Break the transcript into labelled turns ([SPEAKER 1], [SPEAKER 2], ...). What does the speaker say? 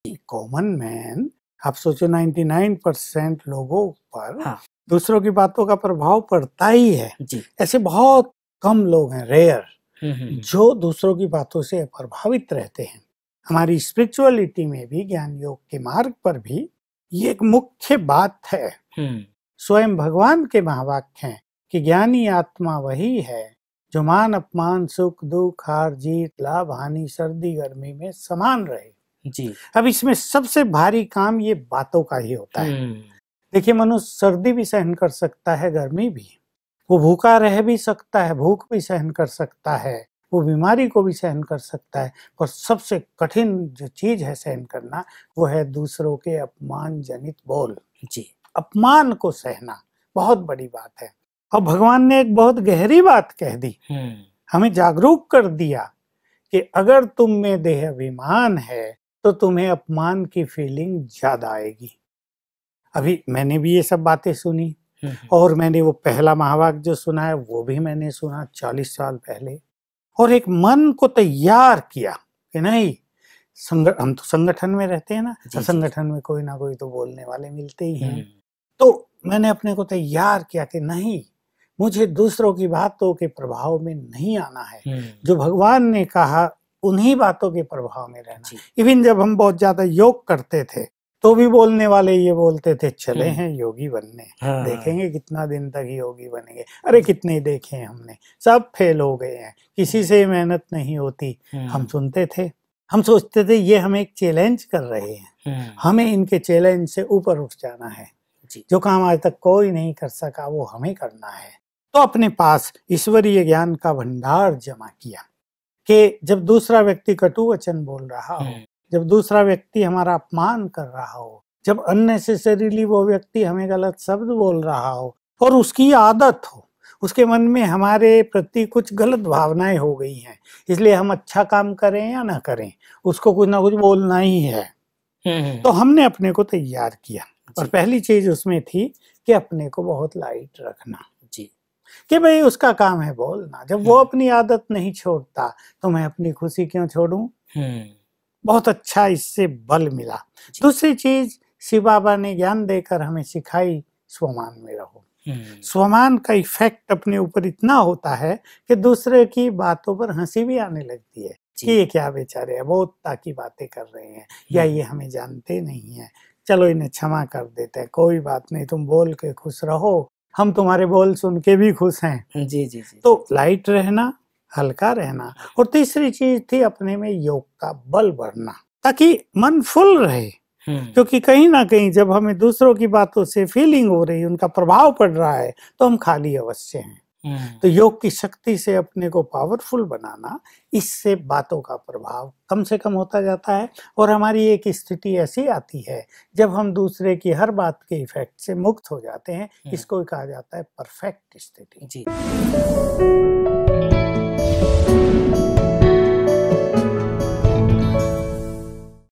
[SPEAKER 1] Common man, आप सोचो 99% लोगों पर
[SPEAKER 2] हाँ
[SPEAKER 1] दूसरों की बातों का प्रभाव पड़ता ही है।
[SPEAKER 2] जी।
[SPEAKER 1] ऐसे बहुत कम लोग हैं, रेयर,
[SPEAKER 2] हम्म।
[SPEAKER 1] जो दूसरों की बातों से प्रभावित रहते हैं। हमारी स्पिरिचुअलिटी में भी, ज्ञान योग के मार्ग पर भी ये एक मुख्य बात है। स्वयं भगवान के महावाक्य हैं कि ज्ञानी आत्मा वही है जो मान अपमान, सुख दुख, हार जीत, लाभ हानि, सर्दी गर्मी में समान रहे
[SPEAKER 2] जी।
[SPEAKER 1] अब इसमें सबसे भारी काम ये बातों का ही होता है। देखिए, मनुष्य सर्दी भी सहन कर सकता है, गर्मी भी, वो भूखा रह भी सकता है, भूख भी सहन कर सकता है, वो बीमारी को भी सहन कर सकता है, पर सबसे कठिन जो चीज है सहन करना, वो है दूसरों के अपमान जनित बोल।
[SPEAKER 2] जी।
[SPEAKER 1] अपमान को सहना बहुत बड़ी बात है। और भगवान ने एक बहुत गहरी बात कह दी, हमें जागरूक कर दिया कि अगर तुम में देह अभिमान है तो तुम्हें अपमान की फीलिंग ज्यादा आएगी। अभी मैंने भी ये सब बातें सुनी, और मैंने वो पहला महावाक्य जो सुना है वो भी मैंने सुना 40 साल पहले, और एक मन को तैयार किया कि नहीं, हम तो संगठन में रहते हैं ना, संगठन में कोई ना कोई तो बोलने वाले मिलते ही हैं। तो मैंने अपने को तैयार किया कि नहीं, मुझे दूसरों की बातों के प्रभाव में नहीं आना है। जो भगवान ने कहा उन्हीं बातों के प्रभाव में रहना। इवन जब हम बहुत ज्यादा योग करते थे तो भी बोलने वाले ये बोलते थे, चले हैं योगी बनने, देखेंगे कितना दिन तक योगी बनेंगे। अरे कितने देखे हमने, सब फेल हो गए हैं, किसी से मेहनत नहीं होती। हम सुनते थे, हम सोचते थे ये हमें एक चैलेंज कर रहे हैं, हमें इनके चैलेंज से ऊपर उठ जाना है। जो काम आज तक कोई नहीं कर सका वो हमें करना है। तो अपने पास ईश्वरीय ज्ञान का भंडार जमा किया कि जब दूसरा व्यक्ति कटु वचन बोल रहा हो, जब दूसरा व्यक्ति हमारा अपमान कर रहा हो, जब अननेसेसरीली वो व्यक्ति हमें गलत शब्द बोल रहा हो और उसकी आदत हो, उसके मन में हमारे प्रति कुछ गलत भावनाएं हो गई हैं, इसलिए हम अच्छा काम करें या ना करें उसको कुछ ना कुछ बोलना ही है। तो हमने अपने को तैयार किया, और पहली चीज उसमें थी कि अपने को बहुत लाइट रखना जी, कि भाई उसका काम है बोलना, जब वो अपनी आदत नहीं छोड़ता तो मैं अपनी खुशी क्यों छोड़ूं। बहुत अच्छा इससे बल मिला। दूसरी चीज शिव बाबा ने ज्ञान देकर हमें सिखाई, स्वमान में रहो। स्वमान का इफेक्ट अपने ऊपर इतना होता है कि दूसरे की बातों पर हंसी भी आने लगती है कि ये क्या बेचारे है, बहुत ताकि बातें कर रहे हैं, या ये हमें जानते नहीं है, चलो इन्हें क्षमा कर देते हैं, कोई बात नहीं, तुम बोल के खुश रहो, हम तुम्हारे बोल सुन के भी खुश हैं। जी। तो लाइट रहना, हल्का रहना। और तीसरी चीज थी अपने में योग का बल बढ़ना, ताकि मन फुल रहे। क्योंकि कहीं ना कहीं जब हमें दूसरों की बातों से फीलिंग हो रही, उनका प्रभाव पड़ रहा है, तो हम खाली अवश्य हैं। तो योग की शक्ति से अपने को पावरफुल बनाना, इससे बातों का प्रभाव कम से कम होता जाता है, और हमारी एक स्थिति ऐसी आती है जब हम दूसरे की हर बात के इफेक्ट से मुक्त हो जाते हैं। इसको कहा जाता है परफेक्ट स्थिति जी।